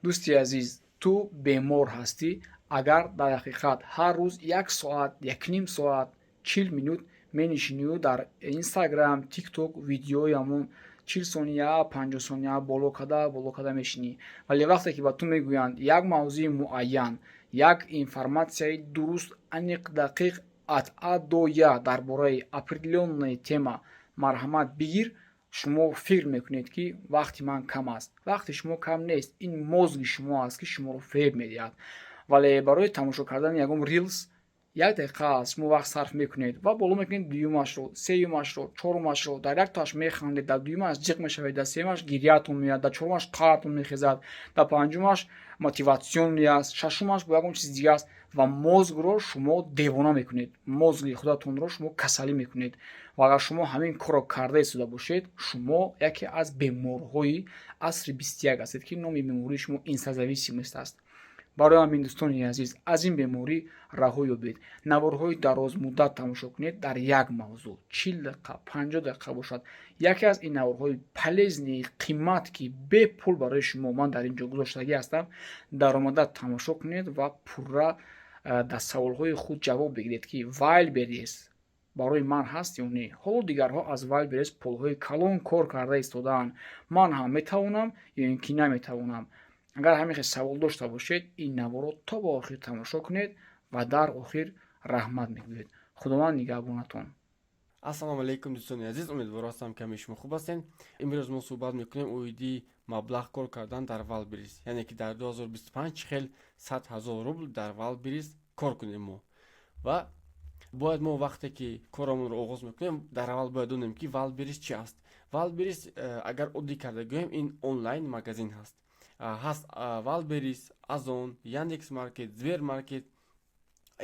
дӯсти азиз, ту бемор ҳастӣ? Агар дар ҳақиқат ҳар рӯз 1 соат, 1 ним соат, 40 минут менишинию дар Instagram, TikTok видеои ҳамон 40 сония, 50 сония боло када мешинӣ. Вале вақте ки ба ту мегӯянд як мавзӯи муайян, як информатсияи дуруст, аниқ, дақиқ, атъа доя дар бораи определённая тема марҳамат бигир, шумо фикр мекунед ки вақти ман кам аст. Вақти шумо кам нест. Ин мозги шумо аст ки шуморо фреб медиҳад. Вале барои тамошо кардани ягон рилс 1 дақиқа аст. Шумо вақт сарф мекунед ва боло мекунед дуюмашро, сеюмашро, чорумашро. Дар яктоаш механдед, дар дуюмаш ҷиқ мешавед, дар сеюмаш гирьяатон меояд, дар чорумаш қаратон мехезад, дар панҷумаш мотиватсионӣ аст, шашумаш бо ягон чизи дигар аст ва мозгро шумо девона мекунед. Мозги худатонро шумо касалӣ мекунед. ва агар шумо ҳамин корро карда истода бошед, шумо яке аз беморҳои асри 21 ҳастед ки номи бемории шумо инсазависимост аст. барои ҳамин дӯстони азиз, аз ин беморӣ раҳо ёбед. наворҳои дарозмуддат тамошо кунед дар як мавзӯъ 40 дақиқа, 50 дақиқа бошад. яке аз ин наворҳои полезни қиммат ки бепул барои шумо ман дар ин ҷо гузоштагӣ ҳастам, даромада тамошо кунед ва пурра дар саволҳои худ ҷавоб бигиред ки Wildberries барои ман ҳаст ё не. ҳоло дигарҳо аз Wildberries пулҳои калон кор карда истодаанд. ман ҳам метавонам ё ин ки наметавонам? агар ҳамин хел савол дошта бошед, ин наворро то ба охир тамошо кунед ва дар охир раҳмат мегӯед. худованд нигаҳбонатон. Ассалому алайкум дӯстони азиз, умедвор ҳастам ки ҳамаи шумо хуб ҳастен. имрӯз мо суҳбат мекунем оиди маблағ кор кардан дар Wildberries, яъне ки дар 2025 чӣ хел 100 000 рубл дар Wildberries кор кунем мо. Ва бояд мо вақте ки корамонро оғоз мекунем, дар аввал бояд донем ки Wildberries чӣ аст. Wildberries, агар оддӣ карда гӯем, ин онлайн магазин ҳаст. ҳаст Wildberries, Озон, Яндекс.Маркет, Звермаркет.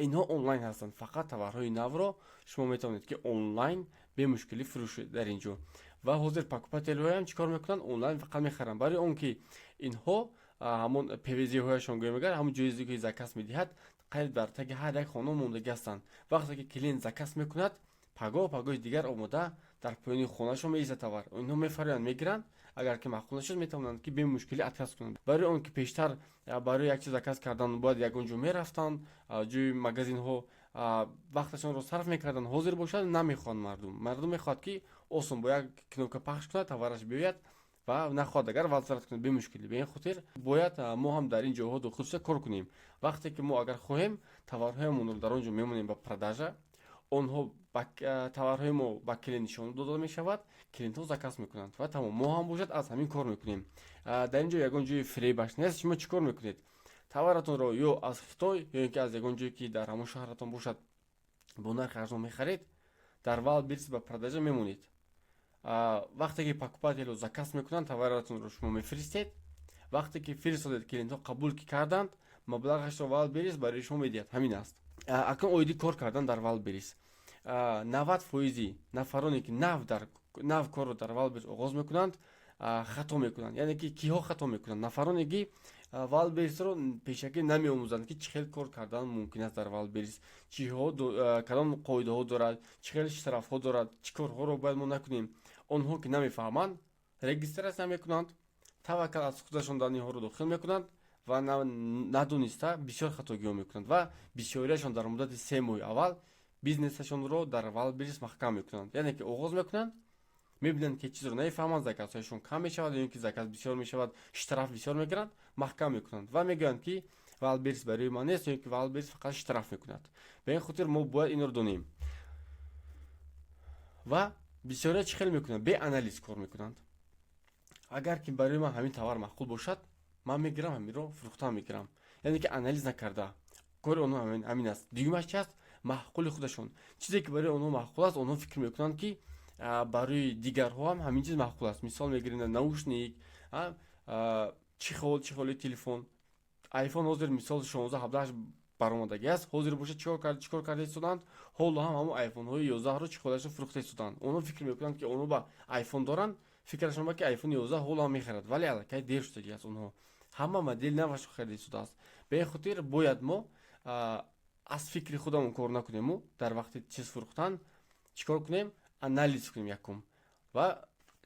инҳо онлайн ҳастанд. фақат товарҳои навро шумо метавонед ки онлайн бемушкилӣ фурӯшед дар ин ҷо. ва ҳозир покупателҳоям чӣ кор мекунанд? Онлайн фақат мехаранд. барои он ки инҳо ҳамон пвзҳояшон гӯем агар ҳамон ҷоизе ки заказ медиҳад қайд бар таги ҳар як хона мондаги ҳастанд. вақте ки клиент заказ мекунад, пагоҳи дигар омода дар поёни хонашон меистад товар. инҳо мефароянд мегиранд. агар ки маъқул нашуд, метавонанд ки бемушкилӣ отказ кунанд. барои он ки пештар барои як чиз заказ кардан бояд ягон ҷо мерафтанд, ҷои магазинҳо вақташонро сарф мекарданд. ҳозир бошад намехоҳанд мардум мехоҳад ки осон бо як кнопка пахш кунад, товараш биёяд ва нахоҳад агар валсарат кунад бемушкилӣ. ба ин хотир бояд мо ҳам дар ин ҷоҳо дохил кор кунем. вақте ки мо агар хоҳем товарҳоямонро дар он ҷо мемонем ба продажа, онҳо товарҳои мо ба клиент нишон дода мешавад, клиентҳо заказ мекунанд ва тамом. мо ҳам бошад аз ҳамин кор мекунем. дар ин ҷо ягон ҷои фребаш нест. шумо чӣ кор мекунед? товаратонро ё аз Хитой ё ин ки аз ягон ҷое ки дар ҳамон шаҳратон бошад бо нархи арзон мехаред, дар Wildberries ба продажа мемонед. вақте ки покупателҳо заказ мекунанд, товаратонро шумо мефиристед. вақте ки фиристодед, клиентҳо қабул ки карданд, маблағашро Wildberries барои шумо медиҳад. ҳамин аст. акнун оиди кор кардан дар Wildberries. 90% нафароне ки нав корро дар Wildberries оғоз мекунанд, хато мекунанд. яъне ки киҳо хато мекунанд? нафароне ки Wildberries-ро пешакӣ намеомӯзанд ки чӣ хел кор кардан мумкин аст дар Wildberries, кадом қоидаҳо дорад, чӣ хел штрафҳо дорад, чӣ корҳоро бояд мо накунем. онҳо ки намефаҳманд, регистратсия мекунанд, таваккал аз худашон даниҳоро дохил мекунанд ва надониста бисёр хатогиҳо мекунанд ва бисёрияшон дар муддати 3 моҳи аввал бизнесашонро дар Wildberries маҳкам мекунанд. яъне ки оғоз мекунанд, мебинанд ки чизро намефаҳманд, заказҳояшон кам мешавад ё ин ки заказ бисёр мешавад, штраф бисёр мегиранд, маҳкам мекунанд ва мегӯянд ки Wildberries барои ман нест ё ин ки Wildberries фақат штраф мекунад. ба ин хотир мо бояд инро донем. ва бисёрия чӣ хел мекунанд? бе анализ кор мекунанд. агар ки барои ман ҳамин товар маъқул бошад, ман мегирам ҳаминро фурӯхтан мегирам. яъне ки анализ накарда. кори онҳо ҳамин аст. дуюмаш чи аст? маъқули худашон. чизе ки барои онҳо маъқул аст, онҳо фикр мекунанд ки барои дигарҳо ҳам ҳамин чиз маъқул аст. мисол мегирем наушник, чӣ холи телефон. iPhone ҳозир мисол 16-17 баромадаги аст. ҳозир бошад чӣ кор карда истоданд? ҳоло ҳам ҳамон iPhone-ҳои 11-ро чӣ холашон фурӯхта истоданд. онҳо фикр мекунанд ки онҳо ба iPhone доранд, фикрашон ба ки iPhone 11 ҳоло ҳам мехарад, вале аллакай дер шудаги аст. онҳо ҳама модели навашон харида истодааст. ба ин хотир бояд мо аз фикри худамон кор накунем. мо дар вақти чиз фурӯхтан чӣ кор кунем? анализ кунем якум. ва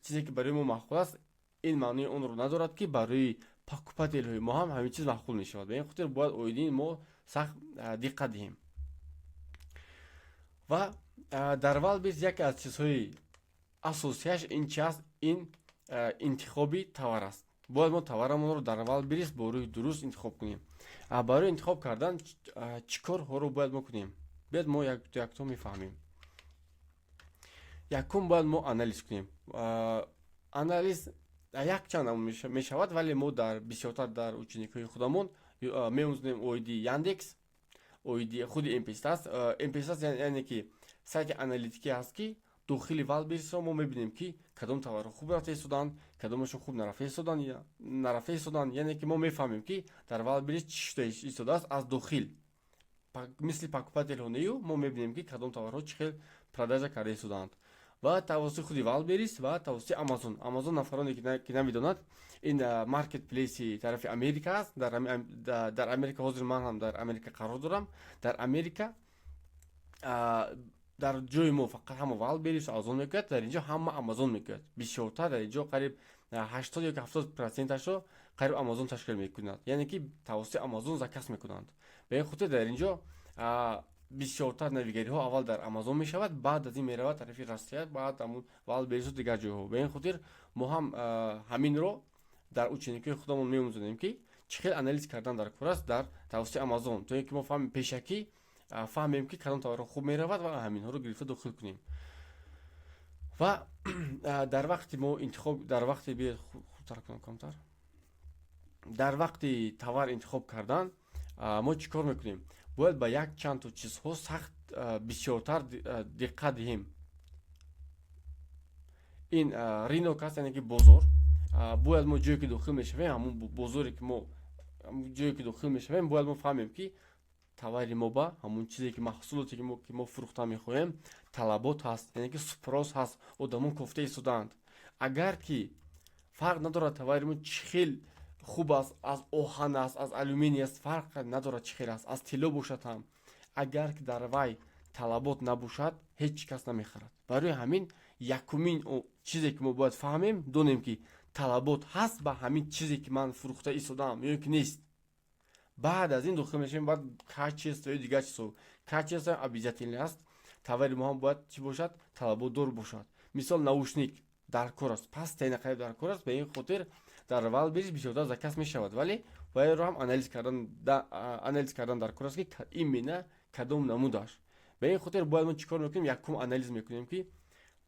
чизе ки барои мо маъқул аст, ин маънои онро надорад ки барои покупателҳои мо ҳам ҳамин чиз маъқул мешавад. Ба ин хотир бояд оидин мо сахт диққат диҳем. ва дар Wildberries яке аз чизҳои асосияш ин чи аст, ин интихоби товар аст. бояд мо товарамонро дар Wildberries бо рӯи дуруст интихоб кунем. барои интихоб кардан чӣ корҳоро бояд мо кунем? Биёд мо якто мефаҳмем. Якум бояд мо анализ кунем. Анализ якчанд мешавад, вале мо дар бисёртар дар ученикҳои худамон меомӯзонем оиди Яндекс, оиди худи M-Pesa аст. M-Pesa яъне ки сайти аналитикӣ аст ки дохили Wildberries-ро мо мебинем ки кадом товарҳо хуб рафтаистоданд, кадомашон хуб нарафтаистоданд, яъне ки мо мефаҳмем ки дар Wildberries чӣ шуда истодааст аз дохил. Мисли покупателҳо нею мо мебинем ки кадом товарҳо чӣ хел продажа карда истоданд. ва тавассути худи Wildberries ва тавассути Amazon нафароне ки намедонад, ин маркетплейси тарафи Америка аст. дар Америка ҳозир ман ҳам дар Америка қарор дорам. Дар Америка дар ҷои мо фақат ҳама Wildberries Amazon мегӯяд, дар инҷо ҳама Amazon мегӯяд. Бисёртар дар инҷо қариб 80 ё 70%-ашро қариб Amazon ташкил мекунад, яъне ки тавассути Amazon заказ мекунанд. Ба ин хотир дар инҷо бисёртар навигариҳо аввал дар Amazon мешавад, баъд аз ин меравад тарафи Россия, баъд ҳамун Wildberries дигар ҷойҳо. Ба ин хотир мо ҳам ҳаминро дар ученикҳои худамон меомӯзонем ки чӣ хел анализ кардан дар кор аст дар тавассути Amazon, то ин ки мо фаҳмем пешакӣ фаҳмем ки кадом товарҳо хуб меравад ва ҳаминҳоро гирифта дохил кунем. ва дар вақти мо интихоб дар вақти товар интихоб кардан мо чӣ кор мекунем? Бояд ба як чанд то чизҳо сахт бисёртар диққат диҳем. ин ринок аст, яъне ки бозор. Бояд мо ҷое ки дохил мешавем, ҳамун бозоре ки мо ҷое ки дохил мешавем, бояд мо фаҳмем ки товари мо ба ҳамун чизе ки маҳсулоте ки мо фурӯхта мехоҳем талабот ҳаст, яъне ки спрос ҳаст, одамон кофта истодаанд. Агар ки фарқ надорад товари мо чӣ хел хуб аст, аз оҳан аст, аз алюминий аст, фарқ надорад чӣ хел аст, аз тилло бошад ҳам, агар ки дар вай талабот набошад, ҳеҷ кас намехарад. Барои ҳамин якумин чизе ки мо бояд фаҳмем, донем ки талабот ҳаст ба ҳамин чизе ки ман фурӯхта истодаам ё ки нест. баъд аз ин дохил мешавем ба качество ё дигар чизҳо. Качество обязательно аст. Товари мо ҳам бояд чӣ бошад? Талаботдор бошад. Мисол наушник дар кор аст, пастайна қариб дар кор аст. Ба ин хотир дар Wildberries бисёртар заказ мешавад, вале боядро ҳам анализ кардан дар кор аст ки именно кадом намудааш. Ба ин хотир бояд мо чӣ кор мекунем? Якум анализ мекунем ки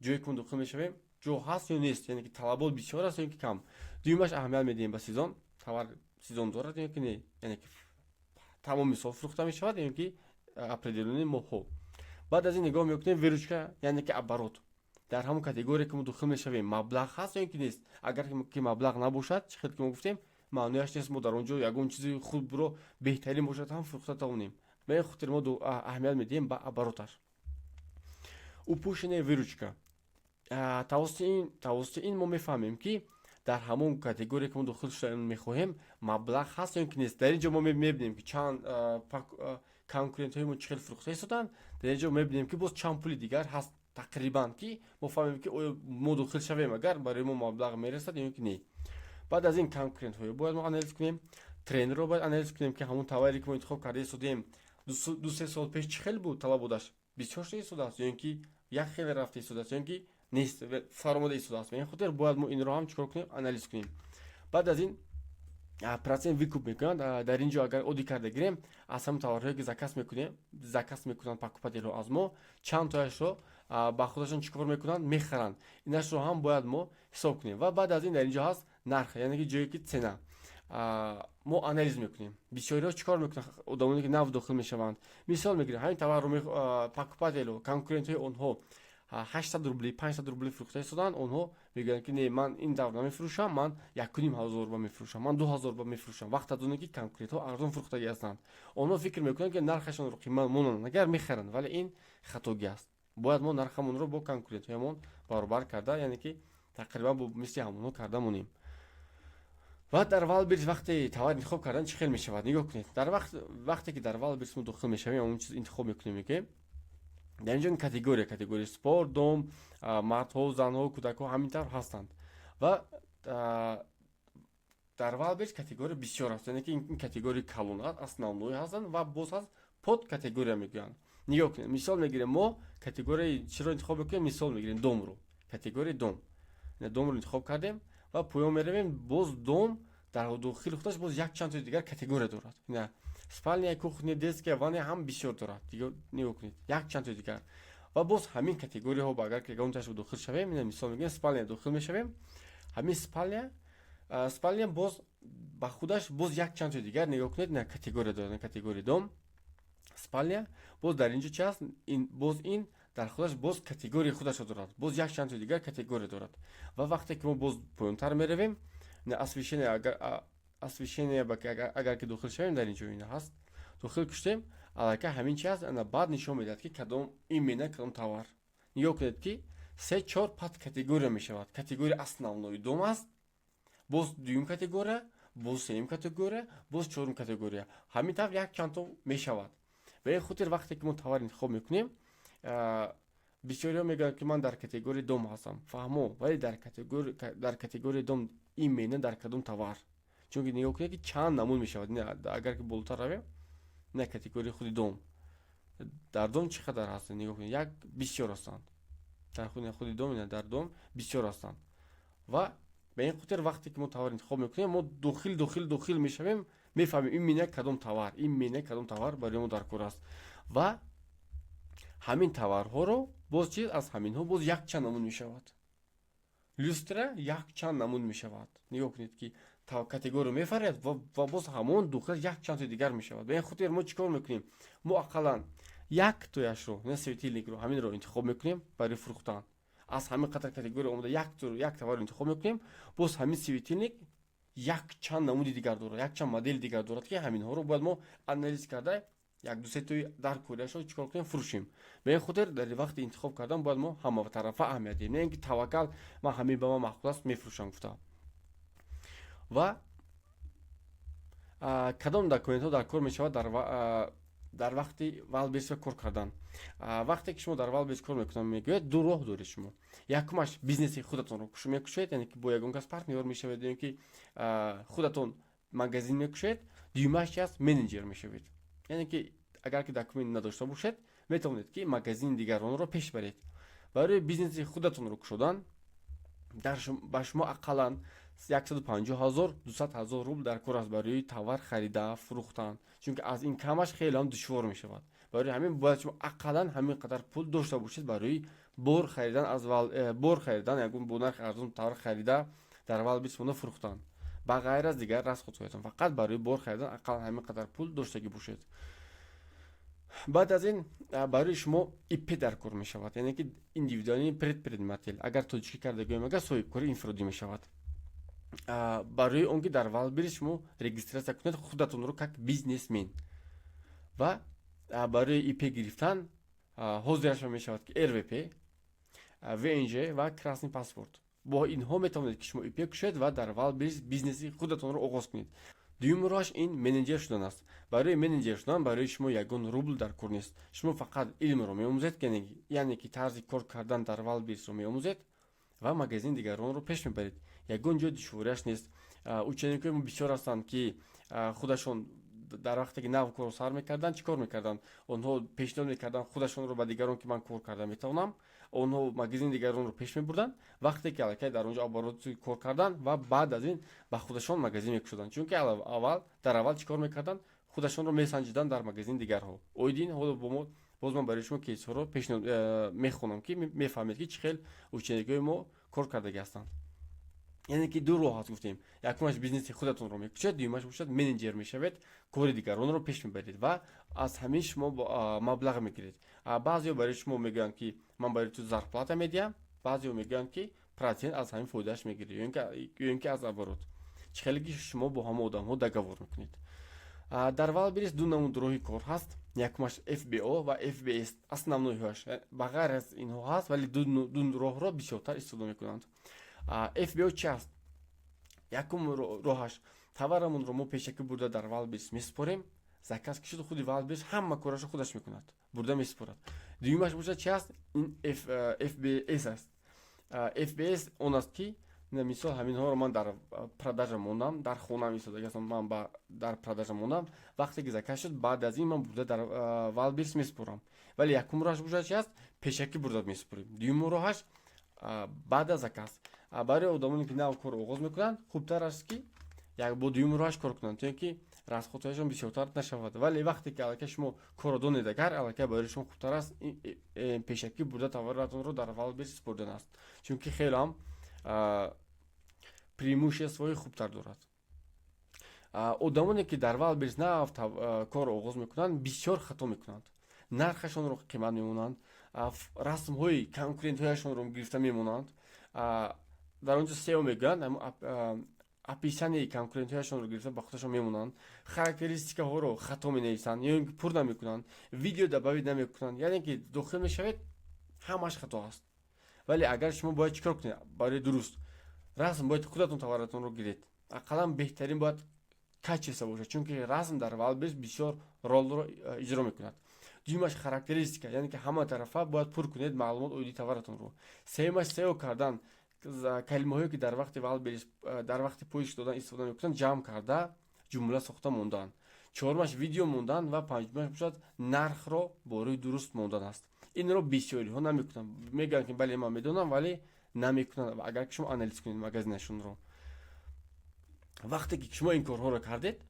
ҷое ки мо дохил мешавем ҷо ҳаст ё нест, яъне ки талабот бисёр аст ё ки кам. Дуюмаш аҳамият медиҳем ба сезон. Товар сезон дорад ё ки не, яъне ки тамоми сол фурӯхта мешавад ё ки определёни моҳҳо. баъд аз ин нигоҳ мекунем виручка, яъне ки оборот. дар ҳамон категория ки мо дохил мешавем маблағ ҳаст ё ки нест. Агар ки маблағ набошад, чӣ хел ки мо гуфтем, маънояш нест мо дар он ҷо ягон чизи хубро беҳтарин бошад ҳам фурӯхта тавонем. Ба ин хотир мо аҳамият медиҳем ба обороташ. Упущенная выручка. Тавассути ин мо мефаҳмем ки дар ҳамон категория ки мо дохил шудан мехоҳем маблағ ҳаст ё ки нест. Дар ин ҷо мо мебинем ки чанд конкурентҳои мо чӣ хел фурӯхта истоданд. Дар ин ҷо мебинем ки боз чанд пули дигар ҳаст тақрибан, ки мо фаҳмем ки оё мо дохил шавем агар барои мо маблағ мерасад ё ки не. баъд аз ин конкурентҳоро бояд мо анализ кунем. Тренерро бояд анализ кунем ки ҳамон товаре ки мо интихоб карда истодем 2-3 сол пеш чӣ хел буд талаботаш? Бисёр шуда истодааст ё ки як хел рафта истодааст ё ки нест, фаромода истодааст. Ба ин хотир бояд мо инро ҳам чикор кунем? Анализ кунем. баъд аз ин процент викуп мекунанд. Дар ин ҷо агар одди карда гирем, аз ҳамон товарҳое ки заказ мекунанд покупателҳо аз мо, чанд тояшро ба худашон чикор мекунанд? Мехаранд. Инашро ҳам бояд мо ҳисоб кунем. ва баъд аз ин дар ин ҷо ҳаст нарх, яъне ки ҷое ки цена. мо анализ мекунем. Бисёриҳо чикор мекунанд? Одамоне ки нав дохил мешаванд. Мисол мегирем, ҳамин товарро покупателҳо, конкурентҳои онҳо 800 рубли, 500 рубли фурӯхта истоданд, онҳо мегӯянд ки не, ман ин давр намефурӯшам, ман 1500 ба мефурӯшам, ман 2000 ба мефурӯшам. Вақт аз оне ки конкурентҳо арзон фурӯхтагӣ ҳастанд. Онҳо фикр мекунанд ки нархашонро қимат монанд, агар мехаранд, вале ин хатогӣ аст. Бояд мо нархамонро бо конкурентҳоямон баробар карда, яъне ки тақрибан бо мисли ҳамонҳо карда монем. ва дар Wildberries вақте товар интихоб кардан чӣ хел мешавад? Нигоҳ кунед. Дар вақте ки дар Wildberries мо дохил мешавем, ҳамон чиз интихоб мекунем ки дар ин ҷо категория спорт, дом, мардҳо, занҳо, кӯдакҳо ҳамин тавр ҳастанд. ва дар Wildberries категория бисёр аст. Яъне ки ин категория калон аст, основной ҳастанд ва боз ҳаст под категория мегӯянд. Нигоҳ кунед, мисол мегирем мо категорияи чиро интихоб мекунем, мисол мегирем домро. Категория дом. Домро интихоб кардем ва поён меравем, боз дом дар дохили худаш боз як чанд дигар категория дорад. Не, спальня, кухня, детская, ванная ҳам бисёр дорад. Нигоҳ кунед, як чанд дигар. Ва боз ҳамин категорияҳо агар ки гонташ дохил шавем, мисол мегирем спальня дохил мешавем. Ҳамин спальня боз ба худаш боз як чанд дигар нигоҳ кунед, не категория дорад, категория дом. Спальня боз дар инҷо чи аст, боз ин дар худаш боз категория худашро дорад. Боз як чанд дигар категория дорад. Ва вақте ки мо боз поёнтар меравем, освещение агар ки дохил шавем дар инҷо ин ҳаст. Дохил куштем, аллакай ҳамин чи аст, баъд нишон медиҳад ки кадом ин мена, кадом товар. Нигоҳ кунед ки 3-4 пад категория мешавад. Категория основной дом аст, боз дуюм категория, боз сеюм категория, боз чорум категория. Ҳамин тавр як чандто мешавад. Ва ин хотир вақте ки мо товар интихоб мекунем, бисёриҳо мегӯянд ки ман дар категория дом ҳастам. Фаҳмо, вале дар категория дом ин мена дар кадом товар. Чунки нигоҳ кунед ки чанд намуд мешавад. Агар ки болотар равем, не категория худи дом. Дар дом чӣ қадар ҳаст? Нигоҳ кунед, як бисёр ҳастанд. Дар худи дом, дар дом бисёр ҳастанд. Ва ба ин хотир вақте ки мо товар интихоб мекунем, мо дохил мешавем, мефаҳмем ин мена кадом товар барои мо дар кор аст. Ва ҳамин товарҳоро боз чиз аз ҳаминҳо боз як чанд намуд мешавад. Люстра як чанд намуд мешавад. Нигоҳ кунед ки категория мефарад ва боз ҳамон дохил як чанд дигар мешавад. Ба ин хотир мо чӣ кор мекунем? Мо ақаллан як тояшро, не светильникро, ҳаминро интихоб мекунем барои фурӯхтан. Аз ҳамин қадар категория омада як товарро интихоб мекунем, боз ҳамин светильник як чанд намуди дигар дорад, як чанд модели дигар дорад ки ҳаминҳоро бояд мо анализ карда як ду сетои дар корияшо чӣ кор кунем? Фурӯшем. Ба ин хотир дар вақти интихоб кардан бояд мо ҳаматарафа аҳамият диҳем. Не ин ки таваккал ман ҳамин ба ман маъқул аст мефурӯшам гуфта. Ва кадом документҳо дар кор мешавад дар вақти Wildberries кор кардан. Вақте ки шумо дар Wildberries кор мекунам, мегӯяд ду роҳ доред шумо. Якумаш бизнеси худатонро мекушед, яъне ки бо ягон кас партнёр мешавед, яъне ки худатон магазин мекушед. Дуюмаш чи аст, менеҷер мешавед. Яъне ки агар ки документ надошта бошед, метавонед ки магазини дигаронро пеш баред. Барои бизнеси худатонро кушодан ба шумо ақаллан 150,000-200,000 рубл дар кор аст барои товар харида, фурӯхтан. Чунки аз ин камаш хеле ҳам душвор мешавад. Барои ҳамин бояд шумо ақаллан ҳамин қадар пул дошта бошед барои бор харидан, ягон бо нархи арзон товар харида дар Wildberries мода фурӯхтан. Ба ғайр аз дигар расходҳоятон, фақат барои бор харидан ақаллан ҳамин қадар пул доштагӣ бошед. баъд аз ин барои шумо ИП дар кор мешавад, яъне ки индивидуални предприниматель. Агар тоҷикӣ карда гӯем, агар соҳибкори инфиродӣ мешавад. Барои он ки дар Wildberries шумо регистратсия кунед худатонро как бизнесмен. Ва барои ИП гирифтан ҳозираш мешавад ки РВП, ВНЖ ва красный паспорт. бо инҳо метавонед ки шумо ИП кушед ва дар Wildberries бизнеси худатонро оғоз кунед. дуюм роҳаш ин менеҷер шудан аст. Барои менеҷер шудан барои шумо ягон рубл дар кор нест. Шумо фақат илмро меомӯзед, яъне ки тарзи кор кардан дар Wildberriesро меомӯзед ва магазини дигаронро пеш мебаред. Ягон ҷои душвориаш нест. Ученикои мо бисёр ҳастанд ки худашон дар вақте ки нав корро сар мекардан, чӣ кор мекардан? Онҳо пешниҳод мекардан худашонро ба дигарон ки ман кор карда метавонам. Онҳо магазини дигаронро пеш мебурдан, вақте ки аллакай дар онҷо обороти кор кардан ва баъд аз ин ба худашон магазин мекушодан. Чунки дар аввал чӣ кор мекардан? Худашонро месанҷидан дар магазини дигарҳо. Оидин ҳоло бо мо боз ман барои шумо кейсҳоро пешниҳод мехонам ки мефаҳмед ки чӣ хел ученикои мо кор кардагӣ ҳастанд. яъне ки ду роҳ аст гуфтем. Якумаш бизнеси худатонро мекушед, дуюмаш бошад менеҷер мешавед, кори дигаронро пеш мебаред ва аз ҳамин шумо маблағ мегиред. Баъзеҳо барои шумо мегӯянд ки ман барои ту зарплата медиҳам, баъзеҳо мегӯянд ки процент аз ҳамин фоидааш мегиред, ё ин ки аз оборот. Чӣ хеле ки шумо бо ҳама одамҳо договор мекунед. Дар Wildberries ду намуд роҳи кор ҳаст. Якумаш FBO ва FBS основнойҳоаш. Ба ғайр аз инҳо ҳаст, вале ду роҳро бисёртар истифода мекунанд. FBO чи аст? Якум роҳаш, товарамонро мо пешакӣ бурда дар Wildberries месупорем. Заказ ки шуд худи Wildberries ҳама корашо худаш мекунад, бурда месупорад. Дуюмаш бошад чи аст? Ин FBS аст. FBS он аст ки ина мисол ҳаминҳоро ман дар продажа мондам, дар хонам истода ман дар продажа мондам. Вақте ки заказ шуд, баъд аз ин ман бурда дар Wildberries месупурам. Вале якумроаш бошад чи аст, пешакӣ бурда месупурем. Дуюмроаш баъд аз заказ. Барои одамоне ки нав кор оғоз мекунанд, хубтар аст ки як бо дуюмроаш кор кунанд, то ин ки расходҳояшон бисёртар нашавад. Вале вақте ки аллакай шумо корро донед агар, аллакай барои шумо хубтар аст пешакӣ бурда товаратонро дар Wildberries супурдан аст. Чунки хелам преимуществои хубтар дорад. Одамоне ки дар Wildberries нав кор оғоз мекунанд, бисёр хато мекунанд. Нархашонро қимат мемонанд, расмҳои конкурентҳояшонро гирифта мемонанд. Дар онҷо SEO мегӯянд, описанияи конкурентҳояшонро гирифта ба худашон мемонанд. Характеристикаҳоро хато менависанд, ё ин ки пур намекунанд, видео добавид намекунанд. Яъне ки дохил мешавед, ҳамаш хато аст. Вале агар шумо бояд чикор кунед барои дуруст, расм бояд худатон товаратонро гиред. Ақаллан беҳтарин бояд качество бошад, чунки расм дар Wildberries бисёр ролро иҷро мекунад. дуюмаш характеристика, яъне ки ҳама тарафа бояд пур кунед маълумот оиди товаратонро. сеюмаш SEO кардан, калимаҳое ки дар вақти Wildberries дар вақти поиск додан истифода мекунанд, ҷамъ карда ҷумла сохта мондан. чорумаш видео мондан ва панҷумаш бошад нархро бо рӯи дуруст мондан аст. Инро бисёриҳо намекунанд. Мегӯянд ки бале ман медонам, вале намекунанд. Агар ки шумо анализ кунед магазинашонро. Вақте ки шумо ин корҳоро кардед,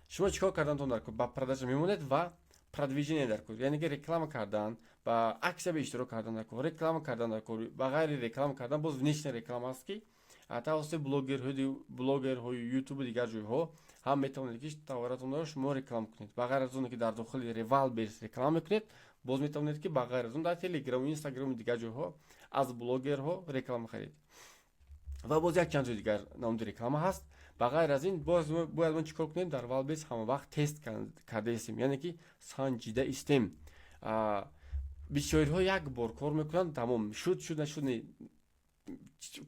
шумо чикор кардантон дар кор? Ба продажа мемонед ва продвижение дар кор. Яъне ки реклама кардан, ба аксияҳо иштирок кардан дар кор, реклама кардан дар кор, ба ғайри реклама кардан, боз внешняя реклама аст ки тавассути блогерҳои YouTube дигар ҷойҳо ҳам метавонед ки товаратонро шумо реклама кунед. Ба ғайр аз оне ки дар дохили Wildberries реклама мекунед, боз метавонед ки ба ғайр аз он дар Telegram, Instagram дигар ҷойҳо аз блогерҳо реклама харед. Ва боз як чанд ҷои дигар намуди реклама ҳаст. Ба ғайр аз ин бояд мо чикор кунем? Дар Wildberries ҳама вақт тест карда истем, яъне ки санҷида истем. Бисёриҳо як бор кор мекунанд, тамом шуд нашуд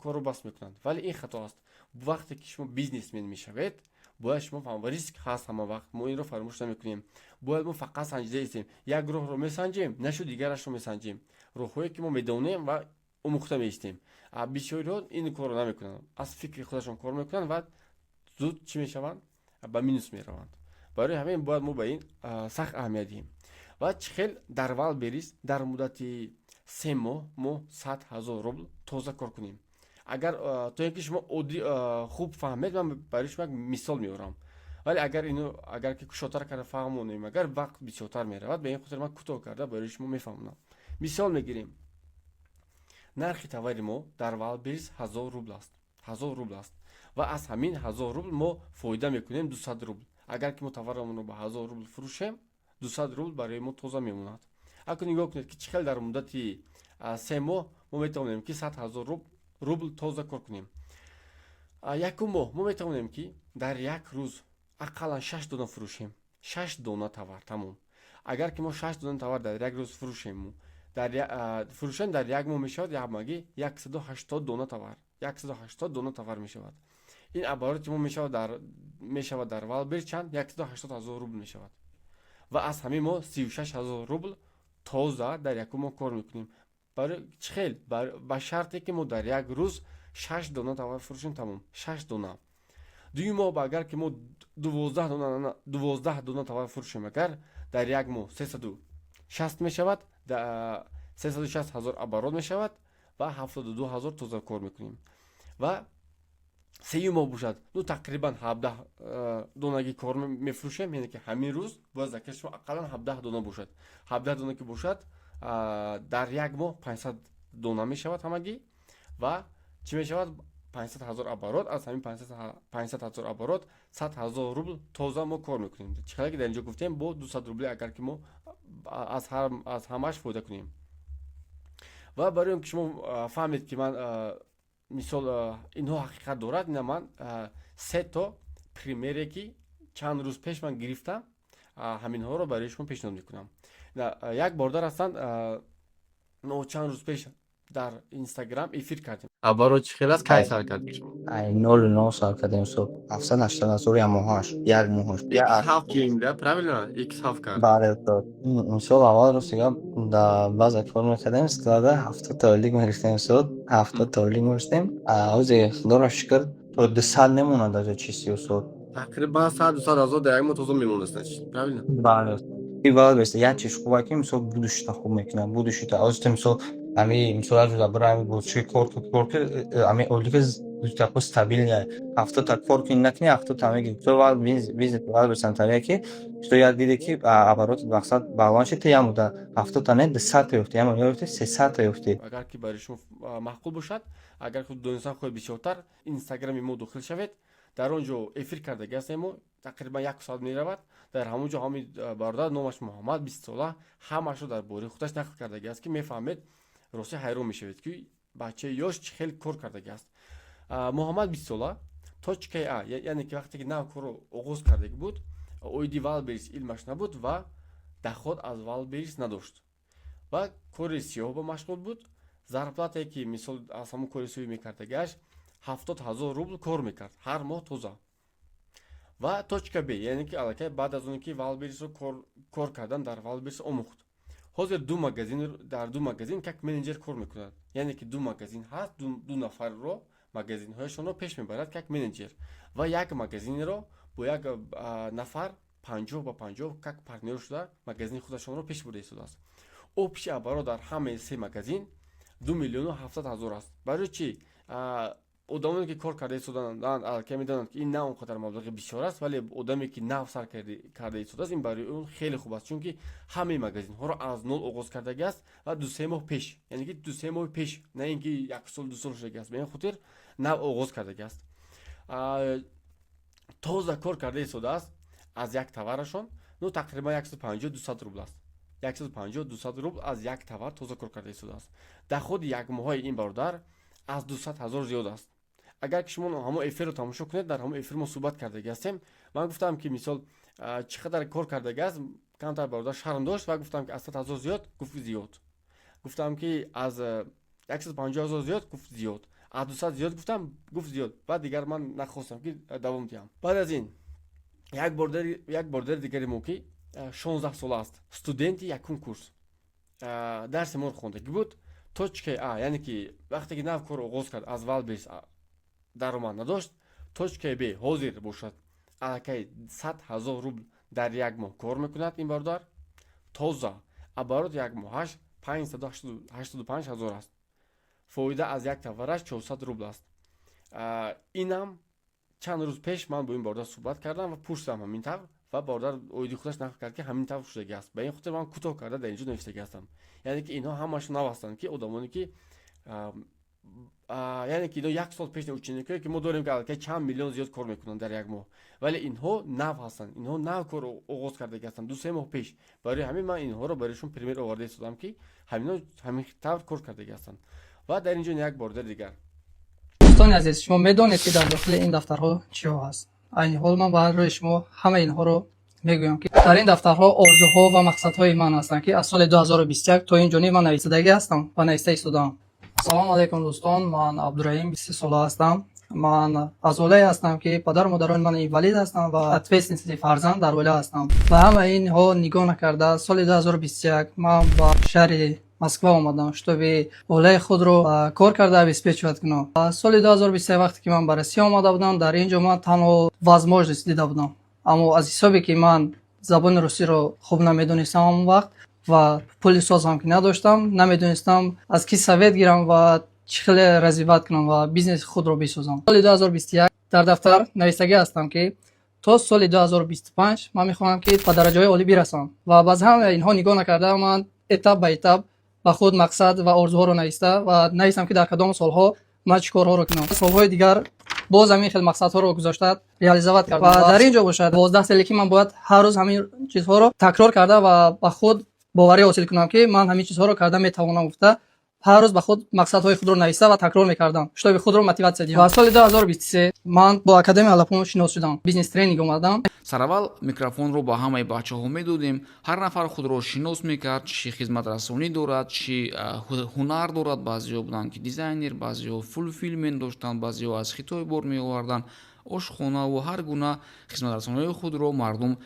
корро бас мекунанд. Вале ин хато аст. Вақте ки шумо бизнесмен мешавед, бояд шумо фаҳмед риск ҳаст ҳама вақт. Мо инро фаромӯш намекунем. Бояд мо фақат санҷида истем. Як роҳро месанҷем, нашуд дигарашро месанҷем. Роҳҳое ки мо медонем ва омӯхта меистем. Бисёриҳо ин корро намекунанд. Аз фикри худашон кор мекунанд ва зуд чӣ мешаванд? Ба минус мераванд. Барои ҳамин бояд мо ба ин сахт аҳамият диҳем. Ва чӣ хел дар Wildberries дар муддати 3 моҳ мо 100 000 рубл тоза кор кунем. Агар то ин ки шумо хуб фаҳмед, ман барои шумо як мисол меорам. Вале агар ки кушодтар карда фаҳмонем, агар вақт бисёртар меравад, ба ин хотир ман кӯтоҳ карда барои шумо мефаҳмонам. Мисол мегирем. Нархи товари мо дар Wildberries 1000 рубл аст. 1000 рубл аст. Ва аз ҳамин 1000 рубл мо фоида мекунем 200 рубл. Агар ки мо товарамонро ба 1000 рубл фурӯшем, 200 рубл барои мо тоза мемонад. Акун нигоҳ кунед ки чӣ хел дар муддати 3 моҳ мо метавонем ки 100 000 рубл тоза кор кунем. Якум моҳ мо метавонем ки дар як рӯз ақаллан 6 дона фурӯшем. 6 дона товар тамом. Агар ки мо 6 дона товар дар як рӯз фурӯшем, фурӯшем дар як моҳ мешавад ягмаги 180 дона товар. 180 дона товар мешавад. ин обороти мо мешавад дар Wildberries чанд? 180 000 рубл мешавад. Ва аз ҳамин мо 36 000 рубл тоза дар якум моҳ кор мекунем. Барои чӣ хел? Ба шарте ки мо дар як рӯз 6 дона товар фурӯшем тамом. 6 дона. дуюм моҳ агар ки мо 12 дона товар фурӯшем, агар дар як моҳ 360 мешавад, 360 000 оборот мешавад ва 72 000 тоза кор мекунем. Ва сеюм моҳ бошад, тақрибан 17 донаги кор мефурӯшем, яъне ки ҳамин рӯз бояд заказ шумо ақаллан 17 дона бошад. 17 дона ки бошад, дар як моҳ 500 дона мешавад ҳамагӣ ва чӣ мешавад? 500 000 оборот. Аз ҳамин 500 000 оборот 100 000 рубл тоза мо кор мекунем. Чӣ хеле ки дар инҷо гуфтем, бо 200 рубли агар ки мо аз ҳамаш фоида кунем. Ва барои он ки шумо фаҳмед ки ман мисол инҳо ҳақиқат дорад, ина ман 3 то примере ки чанд рӯз пеш ман гирифтам, ҳаминҳоро барои шумо пешниҳод мекунам. Як бордар ҳастанд, чанд рӯз пеш дар Instagram эфир кардем. оборот чӣ хел аст, кай сар кардед шумо? ай 0 сар кардем соб 780,000 я моҳаш як моҳаш я X7 гирем, да, правильно? X7 кард. баре то мисол аввал рост мегӯям да баъзе кор мекардем склада 70 тоилик мегирифтем сод 70 тоилик мегирифтем ҳозир худоро шукр то 200 немонад аз чизи сод Тақрибан 100-200 ҳазор дар як моҳ тоза мемонад, значит, правильно? бале и вал беста як чиз хубе ки мисол будушта хуб мекунад будушта озта мисол ами мисол аз бирам будуши кор ами олика зута стабилия 70 та кор ки накни 70 та меги то вал бизнес вал бесан таре ки что я диде ки оборот мақсад баланс те ямуда 70 та не 200 та ёфти ямо ёфти 300 та ёфти агар ки барои шумо маъқул бошад, агар худ донистан хоҳед бисёртар инстаграми мо дохил шавед, дар он ҷо эфир кардаги ҳастем мо тақрибан 1 соат меравад, дар ҳамон ҷо ҳамин бародар номаш Муҳаммад 20 сола ҳамашро дар бораи худаш нақл кардаги аст ки мефаҳмед рости ҳайрон мешавед ки бачаи ёш чӣ хел кор кардаги аст. Муҳаммад 20 сола точка яъне ки вақте ки нав корро оғоз кардаги буд, оиди Wildberries илмаш набуд ва даход аз Wildberries надошт ва кори сиёҳ ба машғул буд. Зарплатае ки мисол аз ҳамон кори сиёҳӣ мекардагиаш 70,000 рубл кор мекард ҳар моҳ тоза. Ва точка Б, яъне ки аллакай баъд аз оне ки Wildberries-ро кор кардан дар Wildberries омӯхт. ҳозир дар ду магазин как менеҷер кор мекунад, яъне ки ду магазин ҳаст, ду нафарро магазинҳояшонро пеш мебарад как менеҷер ва як магазинеро бо як нафар 50 ба 50 как партнёр шуда магазини худашонро пеш бурда истодааст. Общий оборот дар ҳамаи се магазин 2 миллиону 700 ҳазор аст. Барои чӣ? Одамоне ки кор карда истоданд аллакай медонанд ки ин на он қадар маблағи бисёр аст, вале одаме ки нав сар карда истодааст ин барои он хеле хуб аст, чунки ҳамаи магазинҳоро аз нол оғоз кардаги аст ва 2-3 моҳ пеш, яъне ки 2-3 моҳи пеш, на ин ки 1 сол 2 сол шудаги аст, ба ин хотир нав оғоз кардаги аст. Тоза кор карда истодааст аз як товарашон, ну тақрибан 150-200 рубл аст. 150-200 рубл аз як товар тоза кор карда истодааст. доходи як моҳаи ин бародар аз 200,000 зиёд аст. Агар ки шумо ҳамон эфирро тамошо кунед, дар ҳамон эфир мо суҳбат кардаги ҳастем. Ман гуфтам ки мисол чӣ қадар кор кардаги аст, камтар бародар шарм дошт ва гуфтам ки аз 100,000 зиёд, гуфт зиёд. Гуфтам ки аз 150,000 зиёд, гуфт зиёд. аз 200 зиёд гуфтам, гуфт зиёд. Баъд дигар ман нахостам ки давом диҳам. Баъд аз ин як бордари дигари мо ки 16 сола аст, студенти якум курс, дарси моро хондаги буд. точка А, яъне ки вақте ки нав кор оғоз кард аз Wildberries даромад надошт, точка Б ҳозир бошад аллакай 100,000 рубл дар як моҳ кор мекунад ин бародар. тоза оборот як моҳаш 585,000 аст. фоида аз як товараш 400 рубл аст. Инам чанд рӯз пеш ман бо ин бародар суҳбат кардам ва пурсидам ҳамин тавр ва бародар оиди худаш нақл кард ки ҳамин тавр шудаги аст. Ба ин хотир ман кӯтоҳ карда дар ин ҷо навиштаги ҳастам. Яъне ки инҳо ҳамашон нав ҳастанд ки одамоне ки яъне ки инҳо як сол пеш ученикое ки мо дорем ки аллакай чанд миллион зиёд кор мекунанд дар як моҳ, вале инҳо нав ҳастанд, инҳо нав кор оғоз кардаги ҳастанд 2-3 моҳ пеш. Барои ҳамин ман инҳоро бароишон пример оварда истодам ки ҳамин тавр кор кардаги ҳастанд. ва дар ин ҷо як бордар дигар дӯстони азиз, шумо медонед ки дар дохили ин дафтарҳо чиҳо ҳаст. айни ҳол ман ба рӯи шумо ҳама инҳоро мегӯям ки дар ин дафтарҳо орзуҳо ва мақсадҳои ман ҳастанд ки аз соли 2021 то ин ҷониб ман нависидаги ҳастам ва нависта истодаам. салому алайкум дӯстон, ман Абдураҳим 20 сола ҳастам. ман аз оилае ҳастам ки падару модарони ман инвалид ҳастанд ва ответственности фарзанд дар оила ҳастам. ба ҳамаи инҳо нигоҳ накарда соли 2021 ман ба шаҳри Москва омадам, чтобы оилаи худро кор карда обеспечивать кунам. Соли 2023 вақте ки ман ба Россия омада будам, дар ин ҷо ман танҳо возможност дида будам. Аммо аз ҳисоби ки ман забони русиро хуб намедонистам ҳамон вақт ва пули соз ҳам ки надоштам, намедонистам аз ки совет гирам ва чӣ хеле развиват кунам ва бизнеси худро бисозам. Соли 2021 дар дафтар навистагӣ ҳастам ки то соли 2025 ман мехоҳам ки ба дараҷаҳои олӣ бирасам ва баъз ҳама инҳо нигоҳ накарда ман этап ба этап ба худ мақсад ва орзуҳоро нависта ва навистам ки дар кадом солҳо ман чӣ корҳоро кунам. Солҳои дигар боз ҳамин хел мақсадҳоро гузошта реализоват кардам ва дар ин ҷо бошад 12 сали ки ман бояд ҳар рӯз ҳамин чизҳоро такрор карда ва ба худ боварӣ ҳосил кунам ки ман ҳамин чизҳоро карда метавонам гуфта ҳар рӯз ба худ мақсадҳои худро нависта ва такрор мекардам, чтобы худро мотиватсия диҳам. Ва соли 2023 ман бо Академияи Алапон шинос шудам. Бизнес тренинг омадам. Сараввал микрофонро ба ҳамаи бачаҳо медодем. Ҳар нафар худро шинос мекард, чӣ хизматрасонӣ дорад, чӣ ҳунар дорад. Баъзеҳо буданд ки дизайнер, баъзеҳо фулфилмент доштанд, баъзеҳо аз Хитой бор меоварданд, ошхона ва ҳар гуна хизматрасониҳои худро мардум